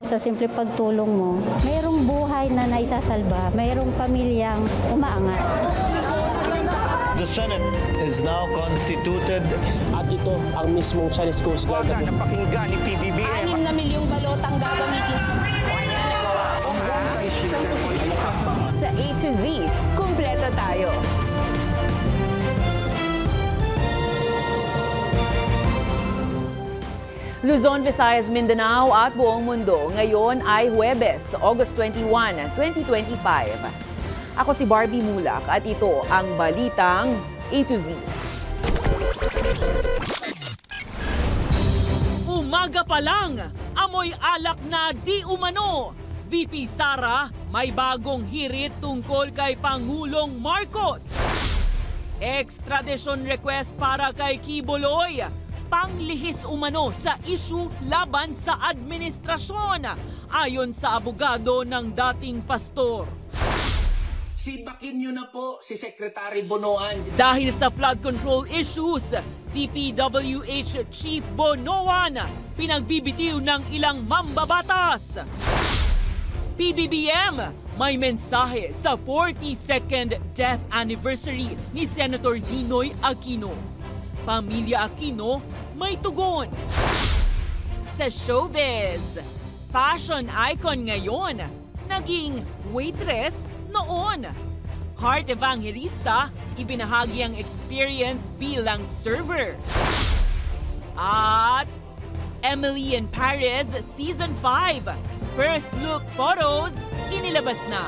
Sa simple pagtulong mo, mayroong buhay na naisasalba, mayroong pamilyang umaangat. The Senate is now constituted. At ito ang mismong Chinese Coast Guard na napakinggan ni PBBM. 6 na milyong balotang gagamitin. Sa A to Z, kumpleto tayo. Luzon, Visayas, Mindanao at buong mundo. Ngayon ay Huwebes, August 21, 2025. Ako si Barbie Mulak at ito ang Balitang A to Z. Umaga pa lang, amoy alak na di umano. VP Sara may bagong hirit tungkol kay Pangulong Marcos. Extradition request para kay Kibuloy. Panglihis umano sa issue laban sa administrasyon, ayon sa abogado ng dating pastor. Sipakin niyo na po si Secretary Bonoan. Dahil sa flood control issues, DPWH Chief Bonoan pinagbibitiw ng ilang mambabatas. PBBM may mensahe sa 42nd death anniversary ni Senator Ninoy Aquino. Pamilya Aquino may tugon. Sa showbiz, fashion icon ngayon, naging waitress noon. Heart evangelista, ibinahagi ang experience bilang server. At Emily in Paris Season 5, first look photos, inilabas na.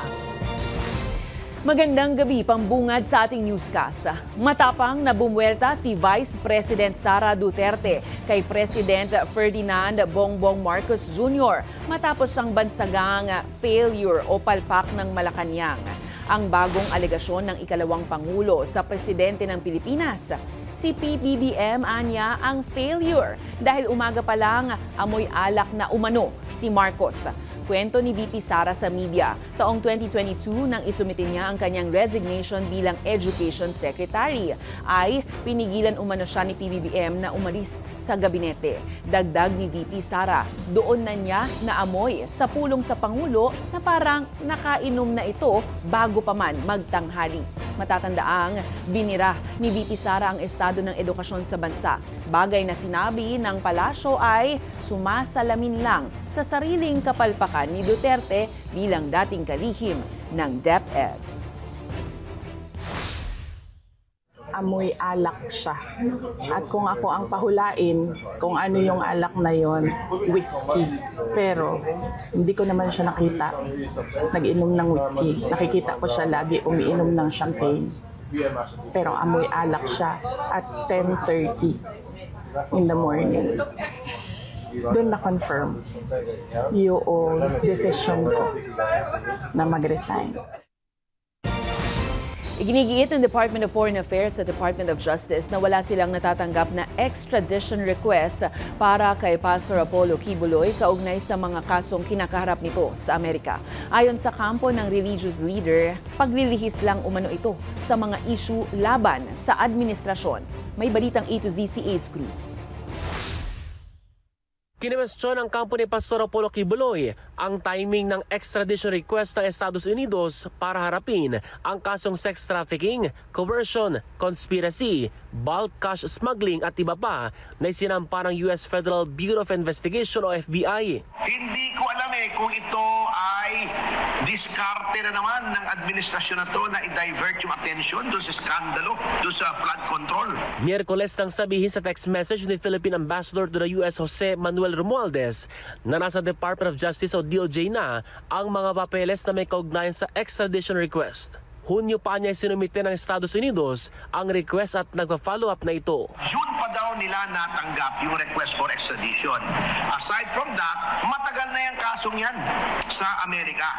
Magandang gabi, pambungad sa ating newscast. Matapang na bumuelta si Vice President Sara Duterte kay President Ferdinand Bongbong Marcos Jr. matapos ang bansagang failure o palpak ng Malacanang. Ang bagong alegasyon ng ikalawang Pangulo sa Presidente ng Pilipinas. Si PBBM anya ang failure dahil umaga pa lang amoy alak na umano si Marcos. Kwento ni VP Sara sa media, taong 2022 nang isumitin niya ang kanyang resignation bilang Education Secretary, ay pinigilan umano siya ni PBBM na umalis sa gabinete. Dagdag ni VP Sara, doon na niya naamoy sa pulong sa Pangulo na parang nakainom na ito bago pa man magtanghali. Matatandaang binira ni VP Sara ang estado ng edukasyon sa bansa. Bagay na sinabi ng palasyo ay sumasalamin lang sa sariling kapalpakan ni Duterte bilang dating kalihim ng DepEd. Amoy alak siya. At kung ako ang pahulain, kung ano yung alak na yon, whiskey. Pero hindi ko naman siya nakita nag-inom ng whiskey. Nakikita ko siya lagi umiinom ng champagne. Pero amoy alak siya at 10:30 in the morning. Doon na-confirm yung decision ko na mag-resign. Iginigiit ng Department of Foreign Affairs sa Department of Justice na wala silang natatanggap na extradition request para kay Pastor Apollo Kibuloy kaugnay sa mga kasong kinakaharap nito sa Amerika. Ayon sa kampo ng religious leader, paglilihis lang umano ito sa mga issue laban sa administrasyon. May balitang A to Z si Ace Cruz. Kinwestiyon ng kampo ni Pastor Apollo Kibuloy ang timing ng extradition request ng Estados Unidos para harapin ang kasong sex trafficking, coercion, conspiracy, bulk cash smuggling at iba pa na isinampa ng US Federal Bureau of Investigation o FBI. Hindi ko alam kung ito ay diskarte na naman ng administrasyon na to na i-divert yung attention doon sa skandalo, doon sa flood control. Miyerkules nang sabihin sa text message ni Philippine Ambassador to the US Jose Manuel Romualdez na nasa Department of Justice o DOJ na ang mga papeles na may kaugnayan sa extradition request. Hunyo pa niya sinumite ng Estados Unidos ang request at nagpa-follow up na ito. June pa daw nila natanggap yung request for extradition. Aside from that, matagal na yung kasong yan sa Amerika.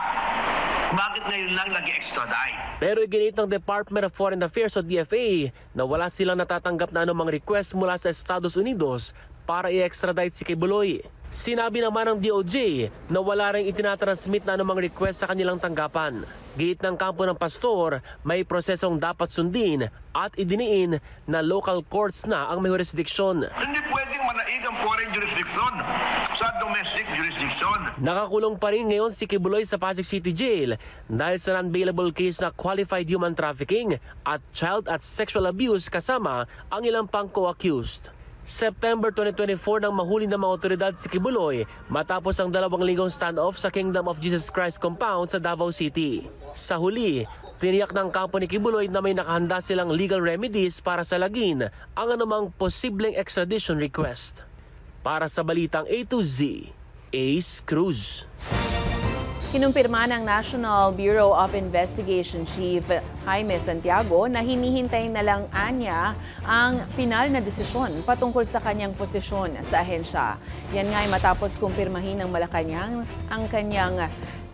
Bakit ngayon lang nag-extradite? Pero iginit ng Department of Foreign Affairs o DFA na wala silang natatanggap na anumang request mula sa Estados Unidos para i-extradite si Kibuloy. Sinabi naman ng DOJ na wala ring itinatransmit na anumang request sa kanilang tanggapan. Giit ng kampo ng pastor, may prosesong dapat sundin at idiniin na local courts na ang may jurisdiksyon. Hindi pwedeng manaig ang foreign jurisdiction, sa domestic jurisdiction. Nakakulong pa rin ngayon si Kibuloy sa Pasig City Jail dahil sa non-bailable case na qualified human trafficking at child at sexual abuse kasama ang ilang pang co-accused. September 2024 nang mahuli ng mga otoridad si Kibuloy matapos ang 2 linggong standoff sa Kingdom of Jesus Christ compound sa Davao City. Sa huli, tiniyak ng kampo ni Kibuloy na may nakahanda silang legal remedies para salagin ang anumang posibleng extradition request. Para sa Balitang A to Z, Ace Cruz. Kinumpirma ng National Bureau of Investigation Chief Jaime Santiago na hinihintay na lang anya ang pinal na desisyon patungkol sa kanyang posisyon sa ahensya. Yan nga ay matapos kumpirmahin ng Malacanang ang kanyang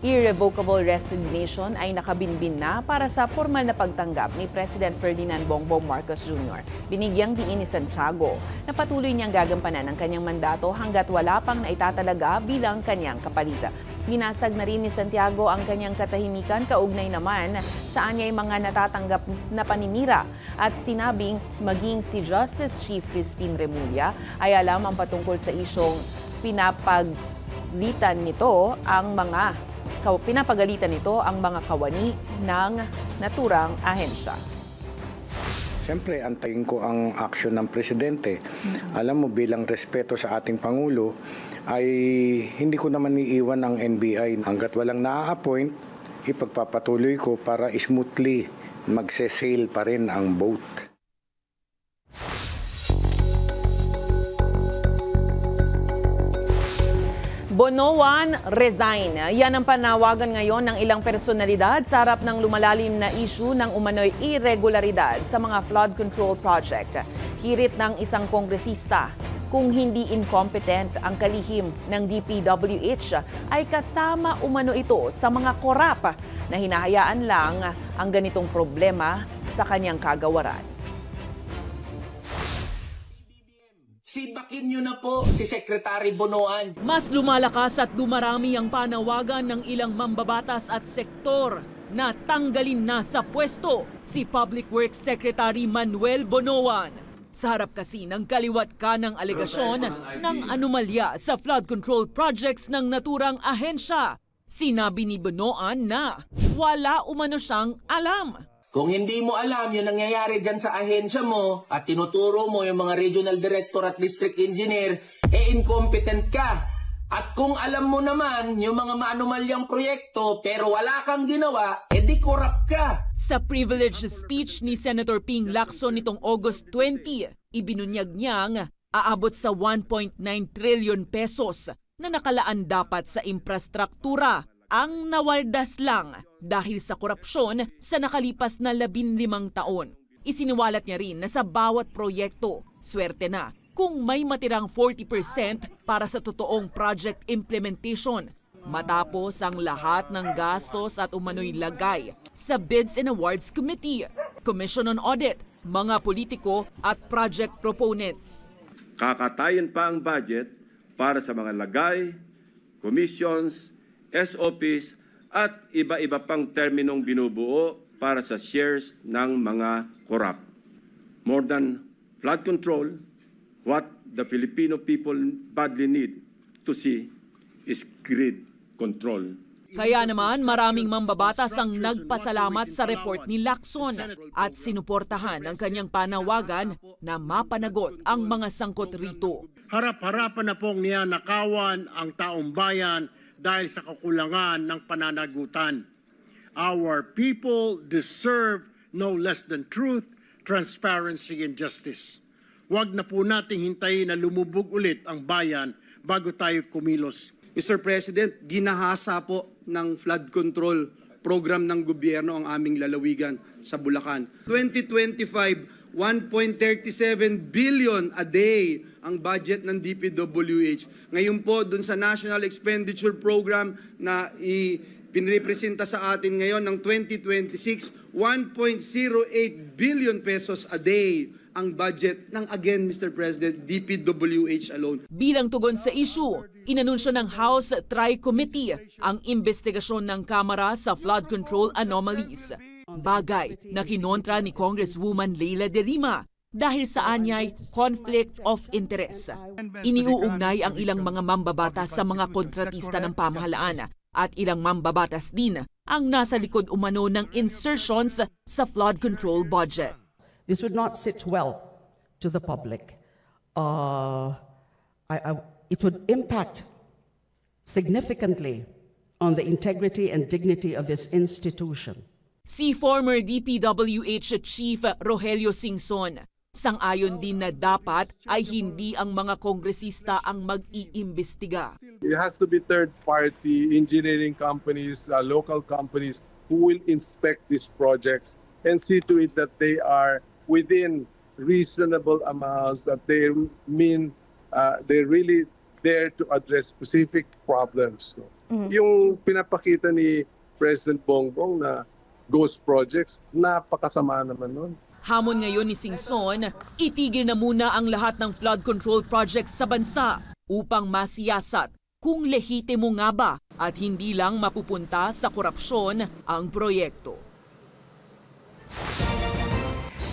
irrevocable resignation ay nakabinbin na para sa formal na pagtanggap ni President Ferdinand Bongbong Marcos Jr. Binigyang diin ni Santiago na patuloy niyang gagampanan ang kanyang mandato hanggat wala pang naitatalaga bilang kanyang kapalit. Binasag na rin ni Santiago ang kanyang katahimikan kaugnay naman sa anyay mga natatanggap na paninira at sinabing maging si Justice Chief Crispin Remulla ay alam ang patungkol sa isyong pinapagalitan nito ang mga kawani ng naturang ahensya. Siyempre, antayin ko ang aksyon ng Presidente. Alam mo, bilang respeto sa ating Pangulo, ay hindi ko naman iiwan ang NBI. Hanggat walang na-appoint, ipagpapatuloy ko para smoothly magse-sail pa rin ang boat. Bonoan resign. Yan ang panawagan ngayon ng ilang personalidad sa harap ng lumalalim na issue ng umano'y irregularidad sa mga flood control project. Hirit ng isang kongresista, kung hindi incompetent ang kalihim ng DPWH ay kasama umano ito sa mga korap na hinahayaan lang ang ganitong problema sa kanyang kagawaran. Sibakin niyo na po si Secretary Bonoan. Mas lumalakas at dumarami ang panawagan ng ilang mambabatas at sektor na tanggalin na sa pwesto si Public Works Secretary Manuel Bonoan. Sa harap kasi ng kaliwat kanang alegasyon ng anomalya sa flood control projects ng naturang ahensya. Sinabi ni Bonoan na wala umano siyang alam. Kung hindi mo alam yung nangyayari dyan sa ahensya mo at tinuturo mo yung mga regional director at district engineer, incompetent ka. At kung alam mo naman yung mga maanomalyang proyekto pero wala kang ginawa, di corrupt ka. Sa privileged speech ni Senator Ping Lacson nitong August 20, ibinunyag niyang aabot sa 1.9 trillion pesos na nakalaan dapat sa infrastruktura ang nawardas lang dahil sa korupsyon sa nakalipas na 15 taon. Isiniwalat niya rin na sa bawat proyekto, swerte na kung may matirang 40% para sa totoong project implementation matapos ang lahat ng gastos at umano'y lagay sa Bids and Awards Committee, Commission on Audit, mga politiko at project proponents. Kakatayin pa ang budget para sa mga lagay, commissions, SOPs at iba-iba pang terminong binubuo para sa shares ng mga korap. More than flood control, what the Filipino people badly need to see is grid control. Kaya naman maraming mambabatas ang nagpasalamat sa report ni Lacson at sinuportahan ang kanyang panawagan na mapanagot ang mga sangkot rito. Harap-harapan na pong niyanakawan ang taong bayan dahil sa kakulangan ng pananagutan. Our people deserve no less than truth, transparency, and justice. Huwag na po nating hintayin na lumubog ulit ang bayan bago tayo kumilos. Mr. President, ginahasa po ng flood control program ng gobyerno ang aming lalawigan sa Bulacan. 2025, 1.37 billion a day ang budget ng DPWH. Ngayon po, dun sa National Expenditure Program na pinrepresenta sa atin ngayon ng 2026, 1.08 billion pesos a day ang budget ng, again, Mr. President, DPWH alone. Bilang tugon sa issue, inanunsyo ng House Tri-Committee ang investigasyon ng Kamara sa flood control anomalies. Bagay na kinontra ni Congresswoman Leila de Lima dahil sa anyay conflict of interest. Iniuugnay ang ilang mga mambabatas sa mga kontratista ng pamahalaan at ilang mambabatas din ang nasa likod umano ng insertions sa flood control budget. This would not sit well to the public. It would impact significantly on the integrity and dignity of this institution. Si former DPWH Chief Rogelio Singson, sang-ayon din na dapat ay hindi ang mga kongresista ang mag-iimbestiga. It has to be third-party engineering companies, local companies who will inspect these projects and see to it that they are within reasonable amounts, that they mean they're really there to address specific problems. Yung pinapakita ni President Bongbong na ghost projects, napakasama naman nun. Hamon ngayon ni Singson, itigil na muna ang lahat ng flood control projects sa bansa upang masiyasat kung lehitimo nga ba at hindi lang mapupunta sa korupsyon ang proyekto.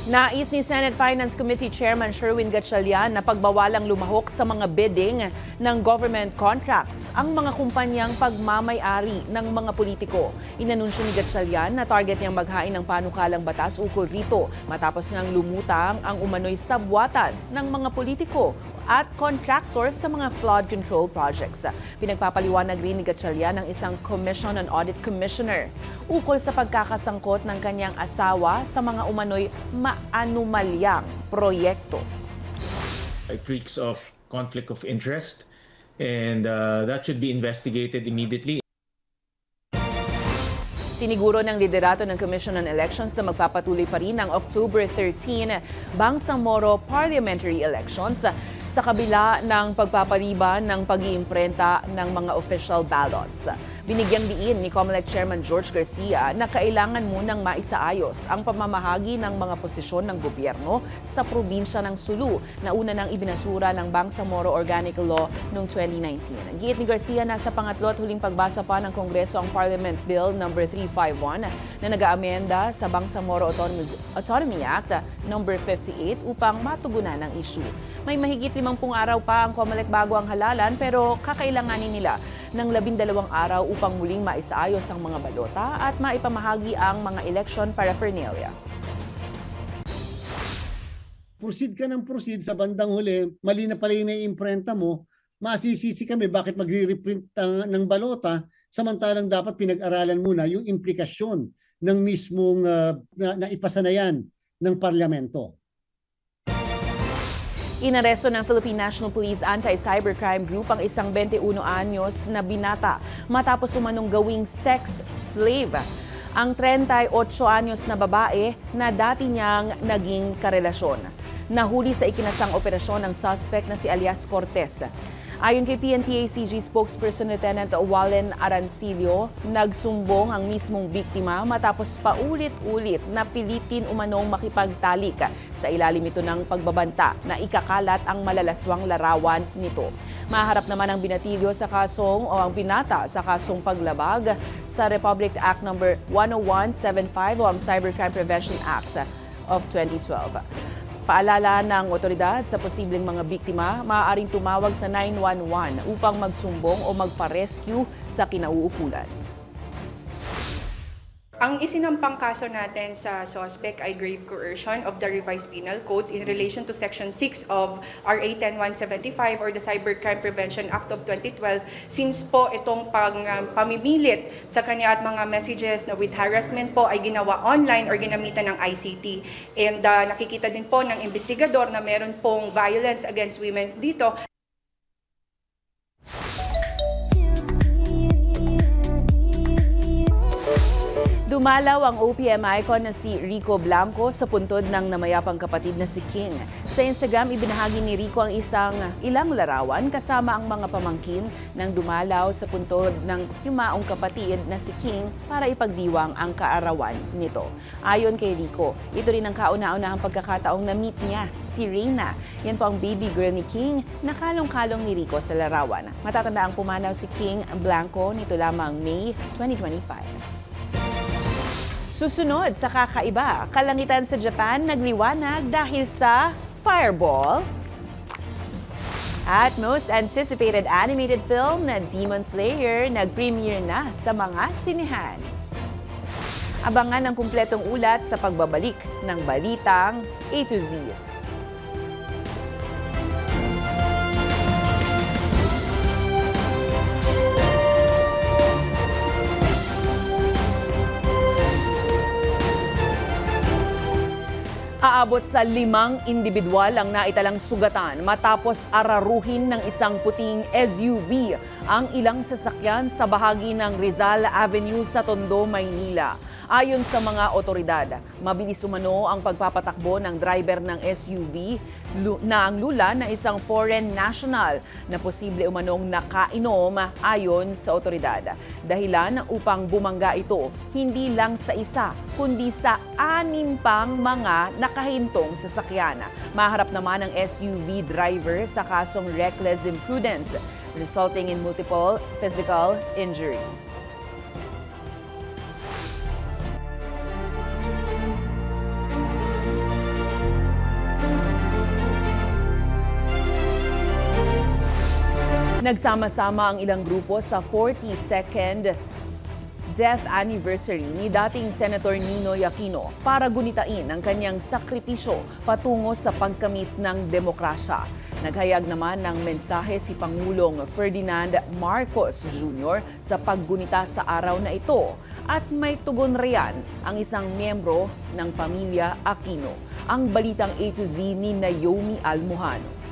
Nais ni Senate Finance Committee Chairman Sherwin Gatchalian na pagbawalang lumahok sa mga bidding ng government contracts ang mga kumpanyang pagmamay-ari ng mga politiko. Inanunsyo ni Gatchalian na target niyang maghain ng panukalang batas ukol rito matapos ngang lumutang ang umano'y sabwatan ng mga politiko at contractors sa mga flood control projects. Pinagpapaliwanag rin ni Gatchalian ng isang Commission on Audit Commissioner ukol sa pagkakasangkot ng kanyang asawa sa mga umano'y maanumalyang proyekto. It reeks of conflict of interest and that should be investigated immediately. Siniguro ng liderato ng Commission on Elections na magpapatuloy pa rin ang October 13 Bangsamoro Parliamentary Elections sa kabila ng pagpapariban ng pag-iimprenta ng mga official ballots. Binigyang diin ni COMELEC Chairman George Garcia na kailangan munang maisaayos ang pamamahagi ng mga posisyon ng gobyerno sa probinsya ng Sulu na una nang ibinasura ng Bangsamoro Organic Law noong 2019. Giit ni Garcia na sa pangatlo at huling pagbasa pa ng Kongreso ang Parliament Bill No. 351 na nag-aamenda sa Bangsamoro Autonomy Act No. 58 upang matugunan ang issue. May mahigit 50 araw pa ang COMELEC bago ang halalan pero kakailanganin nila ng 12 araw upang muling maisaayos ang mga balota at maipamahagi ang mga election paraphernalia. Proceed ka ng proceed sa bandang huli, mali na pala yung imprenta mo, masisisi kami bakit magre-reprint ng balota samantalang dapat pinag-aralan muna yung implikasyon ng mismong na ipasa na yan ng parlamento. Inaresto ng Philippine National Police Anti-Cybercrime Group ang isang 21 anyos na binata matapos umanong gawing sex slave. Ang 38 anyos na babae na dati niyang naging karelasyon. Nahuli sa ikinasang operasyon ng suspect na si Alias Cortez. Ayon kay PNP-ACG spokesperson Lieutenant Wallen Arancillo, nagsumbong ang mismong biktima matapos paulit-ulit na pilitin umanong makipagtalik sa ilalim ito ng pagbabanta na ikakalat ang malalaswang larawan nito. Maharap naman ang binatilyo sa kasong o ang binata sa kasong paglabag sa Republic Act No. 10175 o ang Cybercrime Prevention Act of 2012. Paalala ng otoridad sa posibleng mga biktima, maaaring tumawag sa 911 upang magsumbong o magpa-rescue sa kinauukulan. Ang isinampang kaso natin sa suspect ay grave coercion of the Revised Penal Code in relation to Section 6 of RA 10175 or the Cybercrime Prevention Act of 2012 since po itong pamimilit sa kanya at mga messages na with harassment po ay ginawa online or ginamitan ng ICT. And nakikita din po ng investigador na meron pong violence against women dito. Dumalaw ang OPM icon na si Rico Blanco sa puntod ng namayapang kapatid na si King. Sa Instagram, ibinahagi ni Rico ang ilang larawan kasama ang mga pamangkin nang dumalaw sa puntod ng yumaong kapatid na si King para ipagdiwang ang kaarawan nito. Ayon kay Rico, ito rin ang kauna-unahang pagkakataong na-meet niya si Reyna. Yan po ang baby girl ni King na kalong-kalong ni Rico sa larawan. Matatanda ang pumanaw si King Blanco nito lamang May 2025. Susunod sa kakaiba, kalangitan sa Japan nagliwanag dahil sa fireball. At most anticipated animated film na Demon Slayer nag-premiere na sa mga sinehan. Abangan ang kumpletong ulat sa pagbabalik ng Balitang A to Z. Aabot sa 5 individual ang naitalang sugatan matapos araruhin ng isang puting SUV ang ilang sasakyan sa bahagi ng Rizal Avenue sa Tondo, Maynila. Ayon sa mga otoridad, mabilis umano ang pagpapatakbo ng driver ng SUV na ang lula na isang foreign national na posible umanong nakainom ayon sa otoridad. Dahilan upang bumangga ito hindi lang sa isa kundi sa 6 pang mga nakahintong sasakyan. Maharap naman ang SUV driver sa kasong reckless imprudence resulting in multiple physical injury. Nagsama-sama ang ilang grupo sa 42nd death anniversary ni dating Senator Ninoy Aquino para gunitain ang kanyang sakripisyo patungo sa pagkamit ng demokrasya. Naghayag naman ng mensahe si Pangulong Ferdinand Marcos Jr. sa paggunita sa araw na ito at may tugon riyan ang isang miyembro ng pamilya Aquino. Ang Balitang A to Z ni Naomi Almohano.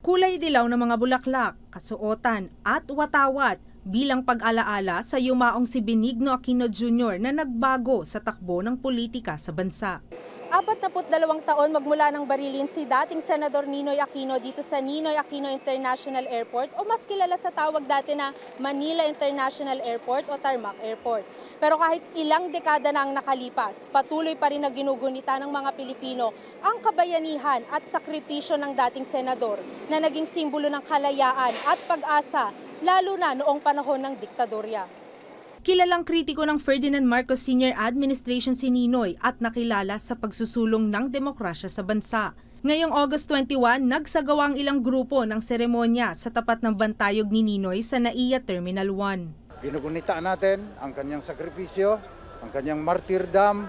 Kulay dilaw ng mga bulaklak, kasuotan at watawat bilang pag-alaala sa yumaong si Benigno Aquino Jr. na nagbago sa takbo ng politika sa bansa. 42 taon magmula nang barilin si dating Senador Ninoy Aquino dito sa Ninoy Aquino International Airport o mas kilala sa tawag dati na Manila International Airport o Tarmac Airport. Pero kahit ilang dekada na ang nakalipas, patuloy pa rin na ginugunita ng mga Pilipino ang kabayanihan at sakripisyo ng dating senador na naging simbolo ng kalayaan at pag-asa lalo na noong panahon ng diktadorya. Kilalang kritiko ng Ferdinand Marcos Sr. Administration si Ninoy at nakilala sa pagsusulong ng demokrasya sa bansa. Ngayong August 21, nagsagawa ang ilang grupo ng seremonya sa tapat ng bantayog ni Ninoy sa NAIA Terminal 1. Ginugunita natin ang kanyang sakripisyo, ang kanyang martyrdom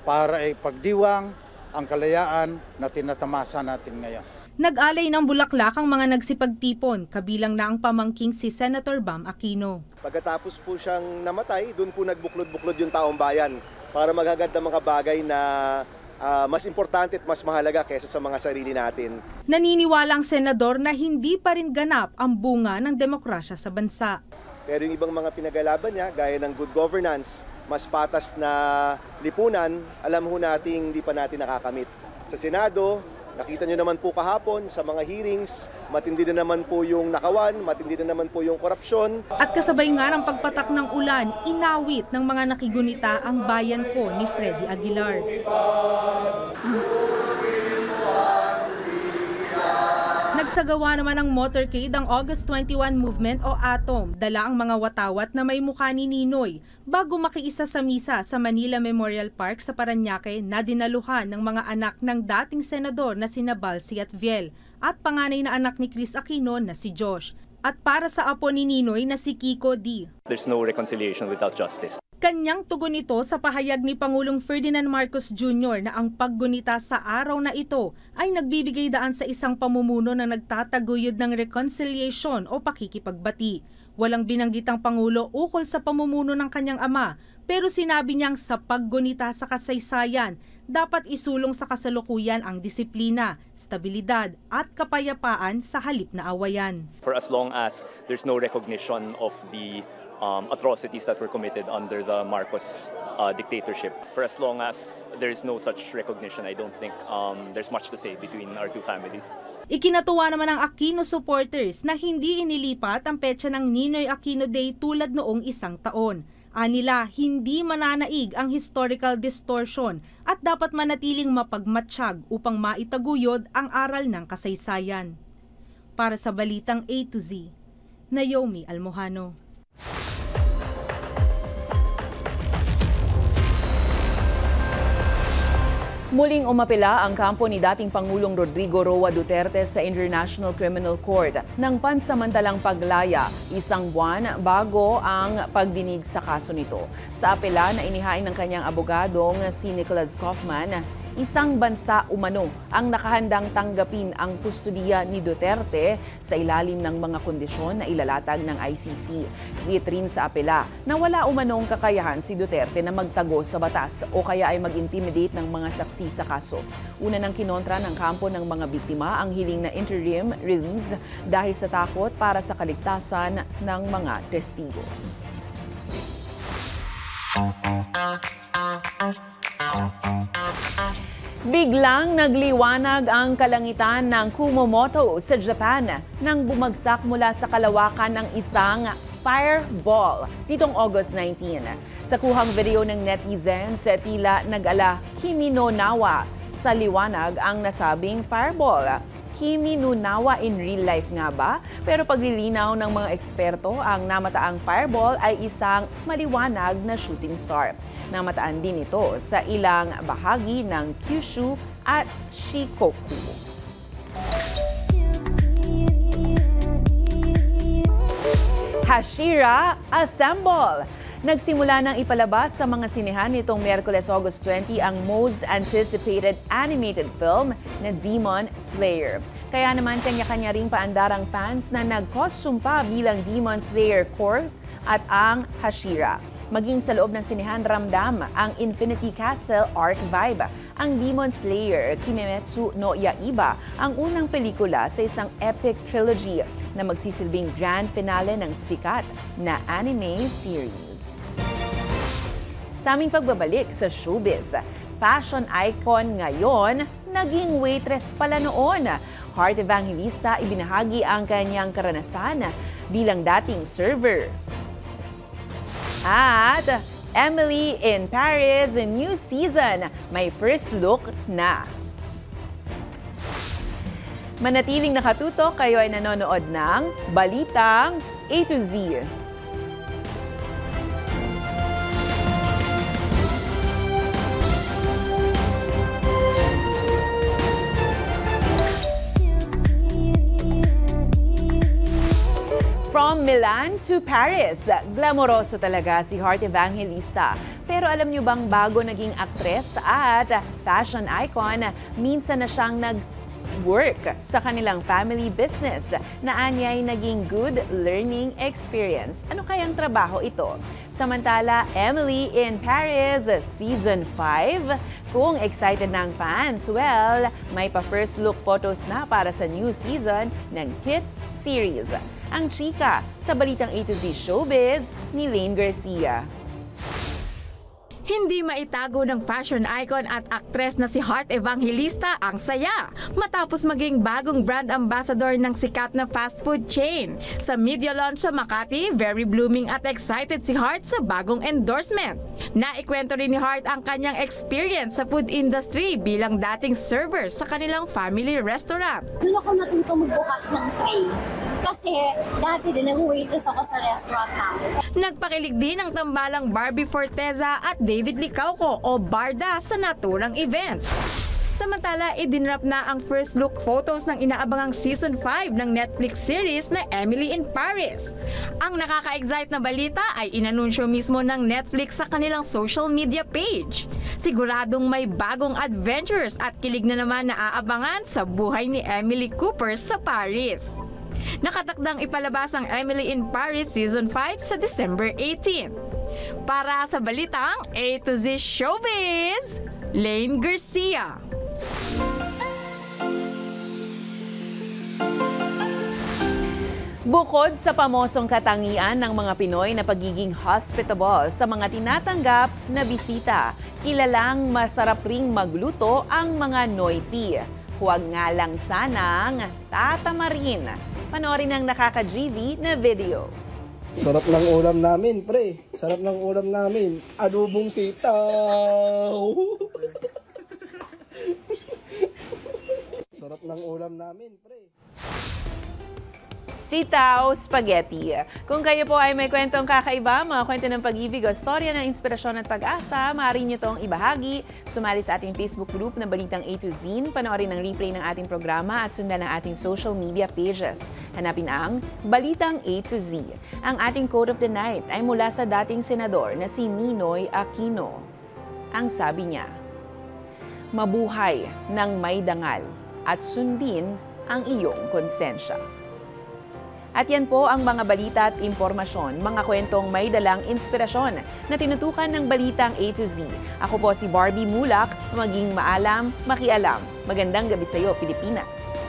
para ipagdiwang ang kalayaan na tinatamasa natin ngayon. Nag-alay ng bulaklak ang mga nagsipagtipon, kabilang na ang pamangking si Senator Bam Aquino. Pagkatapos po siyang namatay, doon po nagbuklod-buklod yung taong bayan para maghagad ng mga bagay na mas importante at mas mahalaga kaysa sa mga sarili natin. Naniniwala ang senador na hindi pa rin ganap ang bunga ng demokrasya sa bansa. Pero yung ibang mga pinagalaban niya, gaya ng good governance, mas patas na lipunan, alam ho nating hindi pa natin nakakamit. Sa Senado, nakita nyo naman po kahapon sa mga hearings, matindi na naman po yung nakawan, matindi na naman po yung korupsyon. At kasabay nga ng pagpatak ng ulan, inawit ng mga nakigunita ang Bayan Ko ni Freddy Aguilar. Nagsagawa naman ng motorcade ang August 21 Movement o ATOM. Dala ang mga watawat na may mukha ni Ninoy bago makiisa sa misa sa Manila Memorial Park sa Parañaque na dinaluhan ng mga anak ng dating senador na sina Balsi at Viel at panganay na anak ni Chris Aquino na si Josh. At para sa apo ni Ninoy na si Kiko D. There's no reconciliation without justice. Kanyang tugon ito sa pahayag ni Pangulong Ferdinand Marcos Jr. na ang paggunita sa araw na ito ay nagbibigay daan sa isang pamumuno na nagtataguyod ng reconciliation o pakikipagbati. Walang binanggit ang Pangulo ukol sa pamumuno ng kanyang ama, pero sinabi niyang sa paggunita sa kasaysayan, dapat isulong sa kasalukuyan ang disiplina, stabilidad at kapayapaan sa halip na awayan. For as long as there's no recognition of the atrocities that were committed under the Marcos dictatorship. For as long as there is no such recognition, I don't think there's much to say between our two families. Ikinatuwa naman ng Aquino supporters na hindi inilipat ang petsa ng Ninoy Aquino Day tulad noong 1 taon. Anila, hindi mananaig ang historical distortion at dapat manatiling mapagmatsyag upang maitaguyod ang aral ng kasaysayan. Para sa Balitang A to Z, Naomi Almohano. Muling umapela ang kampo ni dating Pangulong Rodrigo Roa Duterte sa International Criminal Court ng pansamantalang paglaya, isang buwan bago ang pagdinig sa kaso nito. Sa apela na inihain ng kanyang abogadong si Nicholas Kaufman, isang bansa umano ang nakahandang tanggapin ang kustudiya ni Duterte sa ilalim ng mga kondisyon na ilalatag ng ICC. Giit rin sa apela na wala umanong kakayahan si Duterte na magtago sa batas o kaya ay mag-intimidate ng mga saksi sa kaso. Una nang kinontra ng kampo ng mga biktima ang hiling na interim release dahil sa takot para sa kaligtasan ng mga testigo. Biglang nagliwanag ang kalangitan ng Kumamoto sa Japan nang bumagsak mula sa kalawakan ng isang fireball nitong August 19. Sa kuhang video ng netizens, tila nag-ala Kimi-no-nawa sa liwanag ang nasabing fireball. Kimi-no-nawa in real life nga ba? Pero paglilinaw ng mga eksperto, ang namataang fireball ay isang maliwanag na shooting star. Namataan din ito sa ilang bahagi ng Kyushu at Shikoku. Hashira Assemble! Nagsimula ng ipalabas sa mga sinehan nitong Miyerkules, August 20 ang most anticipated animated film na Demon Slayer. Kaya naman kanya-kanya ring paandarang fans na nag-costume pa bilang Demon Slayer Korth at ang Hashira. Maging sa loob ng sinehan, ramdam ang Infinity Castle arc vibe. Ang Demon Slayer Kimetsu no Yaiba ang unang pelikula sa isang epic trilogy na magsisilbing grand finale ng sikat na anime series. Sa aming pagbabalik sa showbiz, fashion icon ngayon, naging waitress pala noon. Heart Evangelista ibinahagi ang kanyang karanasan bilang dating server. At Emily in Paris, new season, may first look na. Manatiling nakatutok, kayo ay nanonood ng Balitang A to Z. From Milan to Paris, glamoroso talaga si Heart Evangelista. Pero alam niyo bang bago naging aktres at fashion icon, minsan na siyang nag-work sa kanilang family business na anyay naging good learning experience. Ano kayang trabaho ito? Samantala, Emily in Paris Season 5, kung excited ng fans, well, may pa-first look photos na para sa new season ng hit series. Ang chika sa Balitang A to Z Showbiz ni Lane Garcia. Hindi maitago ng fashion icon at aktres na si Heart Evangelista ang saya matapos maging bagong brand ambassador ng sikat na fast food chain. Sa media launch sa Makati, very blooming at excited si Heart sa bagong endorsement. Naikwento rin ni Heart ang kanyang experience sa food industry bilang dating server sa kanilang family restaurant. Doon ako natuto magbukat ng tray. Kasi dati din nag-waitress ako sa restaurant namin. Nagpakilig din ang tambalang Barbie Forteza at David Licauco o Barda sa naturang event. Samantala, idinrap na ang first look photos ng inaabangang Season 5 ng Netflix series na Emily in Paris. Ang nakaka-excite na balita ay inanunsyo mismo ng Netflix sa kanilang social media page. Siguradong may bagong adventures at kilig na naman na aabangan sa buhay ni Emily Cooper sa Paris. Nakatakdang ipalabas ang Emily in Paris Season 5 sa December 18. Para sa Balitang A to Z Showbiz, Lane Garcia. Bukod sa pamosong katangian ng mga Pinoy na pagiging hospitable sa mga tinatanggap na bisita, kilalang masarap ring magluto ang mga Noypi. Huwag nga lang sanang tatamarin. Panoorin ang nakaka-GV na video. Sarap ng ulam namin, pre. Sarap ng ulam namin. Adobong sitaw. Sarap ng ulam namin, pre. Sitaw Spaghetti. Kung kayo po ay may kwentong kakaiba, mga kwento ng pag-ibig o storya ng inspirasyon at pag-asa, maaari nyo itong ibahagi. Sumali sa ating Facebook group na Balitang A to Z, panoorin ang replay ng ating programa at sundan ang ating social media pages. Hanapin ang Balitang A to Z. Ang ating quote of the night ay mula sa dating senador na si Ninoy Aquino. Ang sabi niya, mabuhay ng may dangal at sundin ang iyong konsensya. At yan po ang mga balita at impormasyon, mga kwentong may dalang inspirasyon na tinutukan ng Balitang A to Z. Ako po si Barbie Mulak, maging maalam, makialam. Magandang gabi sa iyo, Pilipinas.